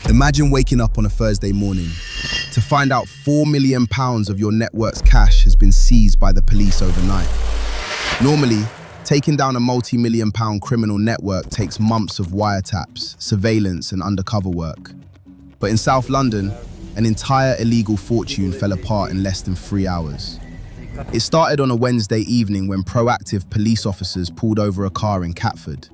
Imagine waking up on a Thursday morning to find out £4 million of your network's cash has been seized by the police overnight. Normally, taking down a multi-million pound criminal network takes months of wiretaps, surveillance and undercover work. But in South London, an entire illegal fortune fell apart in less than 3 hours. It started on a Wednesday evening when proactive police officers pulled over a car in Catford.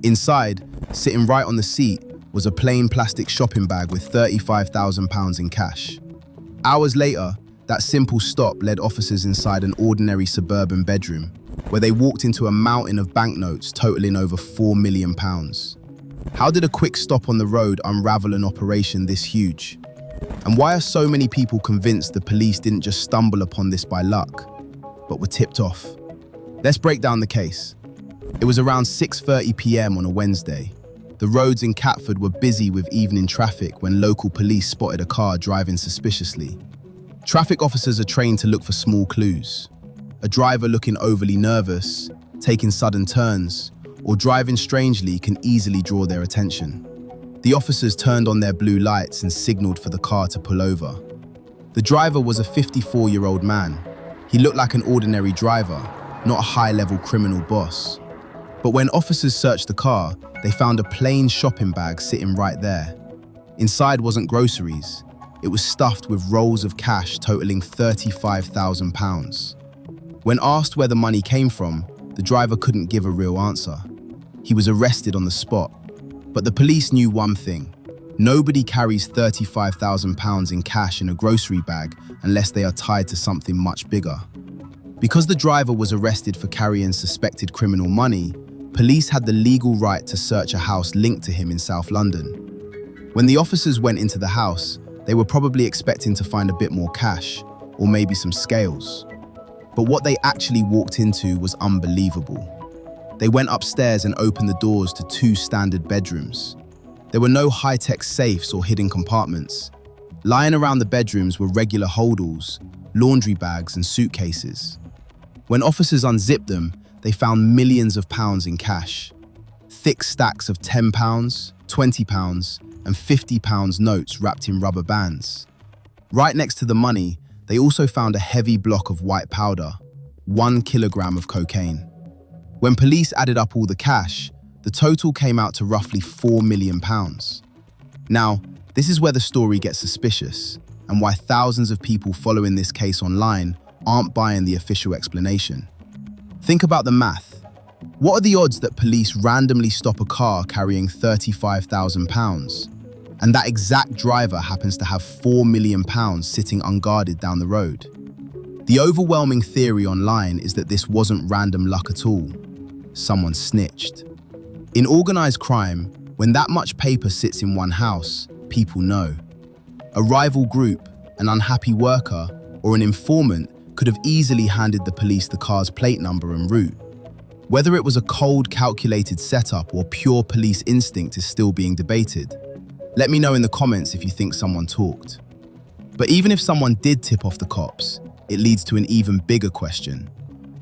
Inside, sitting right on the seat, was a plain plastic shopping bag with £35,000 in cash. Hours later, that simple stop led officers inside an ordinary suburban bedroom, where they walked into a mountain of banknotes totaling over £4 million. How did a quick stop on the road unravel an operation this huge? And why are so many people convinced the police didn't just stumble upon this by luck, but were tipped off? Let's break down the case. It was around 6:30 p.m. on a Wednesday. The roads in Catford were busy with evening traffic when local police spotted a car driving suspiciously. Traffic officers are trained to look for small clues. A driver looking overly nervous, taking sudden turns, or driving strangely can easily draw their attention. The officers turned on their blue lights and signaled for the car to pull over. The driver was a 54-year-old man. He looked like an ordinary driver, not a high-level criminal boss. But when officers searched the car, they found a plain shopping bag sitting right there. Inside wasn't groceries. It was stuffed with rolls of cash totaling £35,000. When asked where the money came from, the driver couldn't give a real answer. He was arrested on the spot. But the police knew one thing. Nobody carries £35,000 in cash in a grocery bag unless they are tied to something much bigger. Because the driver was arrested for carrying suspected criminal money, police had the legal right to search a house linked to him in South London. When the officers went into the house, they were probably expecting to find a bit more cash, or maybe some scales. But what they actually walked into was unbelievable. They went upstairs and opened the doors to 2 standard bedrooms. There were no high-tech safes or hidden compartments. Lying around the bedrooms were regular holdalls, laundry bags and suitcases. When officers unzipped them, they found millions of pounds in cash. Thick stacks of £10, £20 and £50 notes wrapped in rubber bands. Right next to the money, they also found a heavy block of white powder, 1 kilogram of cocaine. When police added up all the cash, the total came out to roughly £4 million. Now, this is where the story gets suspicious, and why thousands of people following this case online aren't buying the official explanation. Think about the math. What are the odds that police randomly stop a car carrying £35,000 and that exact driver happens to have £4 million sitting unguarded down the road? The overwhelming theory online is that this wasn't random luck at all. Someone snitched. In organized crime, when that much paper sits in one house, people know. A rival group, an unhappy worker, or an informant could have easily handed the police the car's plate number and route. Whether it was a cold, calculated setup or pure police instinct is still being debated. Let me know in the comments if you think someone talked. But even if someone did tip off the cops, it leads to an even bigger question.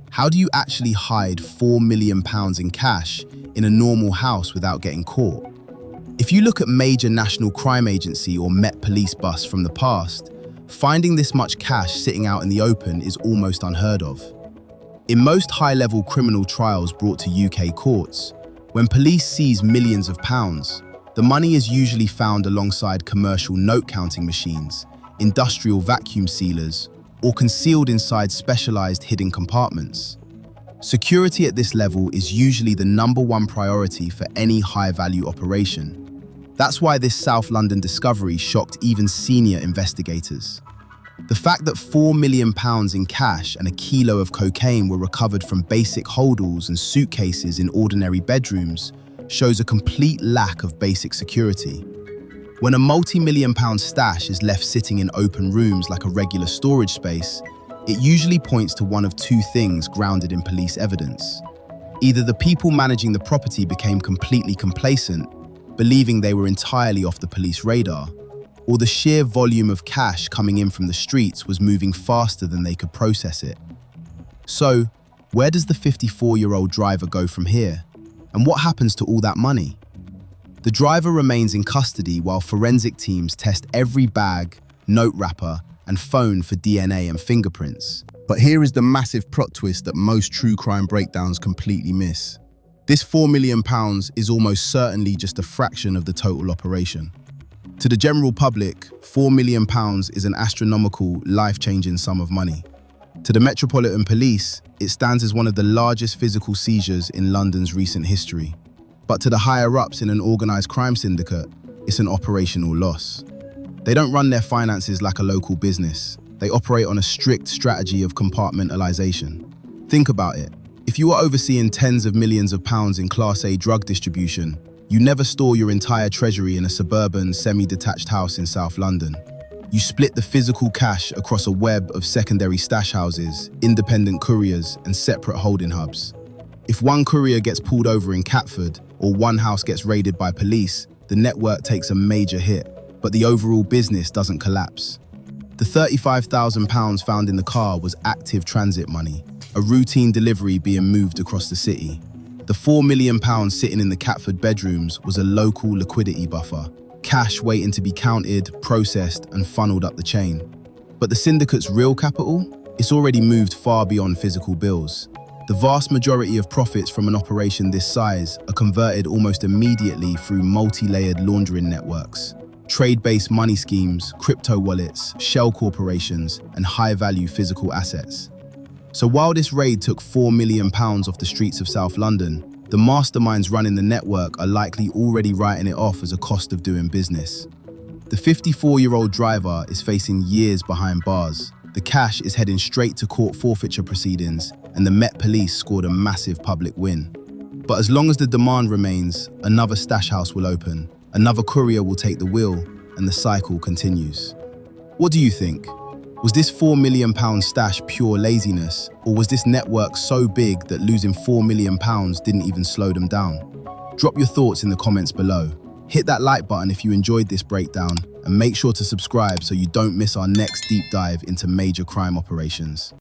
How do you actually hide £4 million in cash in a normal house without getting caught? If you look at major National Crime Agency or Met Police bus from the past, finding this much cash sitting out in the open is almost unheard of. In most high-level criminal trials brought to UK courts, when police seize millions of pounds, the money is usually found alongside commercial note-counting machines, industrial vacuum sealers, or concealed inside specialized hidden compartments. Security at this level is usually the #1 priority for any high-value operation. That's why this South London discovery shocked even senior investigators. The fact that £4 million in cash and a kilo of cocaine were recovered from basic holdalls and suitcases in ordinary bedrooms shows a complete lack of basic security. When a multi-million pound stash is left sitting in open rooms like a regular storage space, it usually points to one of 2 things grounded in police evidence. Either the people managing the property became completely complacent, believing they were entirely off the police radar, or the sheer volume of cash coming in from the streets was moving faster than they could process it. So, where does the 54-year-old driver go from here? And what happens to all that money? The driver remains in custody while forensic teams test every bag, note wrapper, and phone for DNA and fingerprints. But here is the massive plot twist that most true crime breakdowns completely miss. This £4 million is almost certainly just a fraction of the total operation. To the general public, £4 million is an astronomical, life-changing sum of money. To the Metropolitan Police, it stands as one of the largest physical seizures in London's recent history. But to the higher-ups in an organised crime syndicate, it's an operational loss. They don't run their finances like a local business. They operate on a strict strategy of compartmentalisation. Think about it. If you are overseeing tens of millions of pounds in Class A drug distribution, you never store your entire treasury in a suburban, semi-detached house in South London. You split the physical cash across a web of secondary stash houses, independent couriers, and separate holding hubs. If one courier gets pulled over in Catford or one house gets raided by police, the network takes a major hit, but the overall business doesn't collapse. The £35,000 found in the car was active transit money, a routine delivery being moved across the city. The £4 million sitting in the Catford bedrooms was a local liquidity buffer, cash waiting to be counted, processed, and funneled up the chain. But the syndicate's real capital? It's already moved far beyond physical bills. The vast majority of profits from an operation this size are converted almost immediately through multi-layered laundering networks, trade-based money schemes, crypto wallets, shell corporations, and high-value physical assets. So while this raid took £4 million off the streets of South London, the masterminds running the network are likely already writing it off as a cost of doing business. The 54-year-old driver is facing years behind bars. The cash is heading straight to court forfeiture proceedings, and the Met Police scored a massive public win. But as long as the demand remains, another stash house will open, another courier will take the wheel, and the cycle continues. What do you think? Was this £4 million stash pure laziness, or was this network so big that losing £4 million didn't even slow them down? Drop your thoughts in the comments below. Hit that like button if you enjoyed this breakdown, and make sure to subscribe so you don't miss our next deep dive into major crime operations.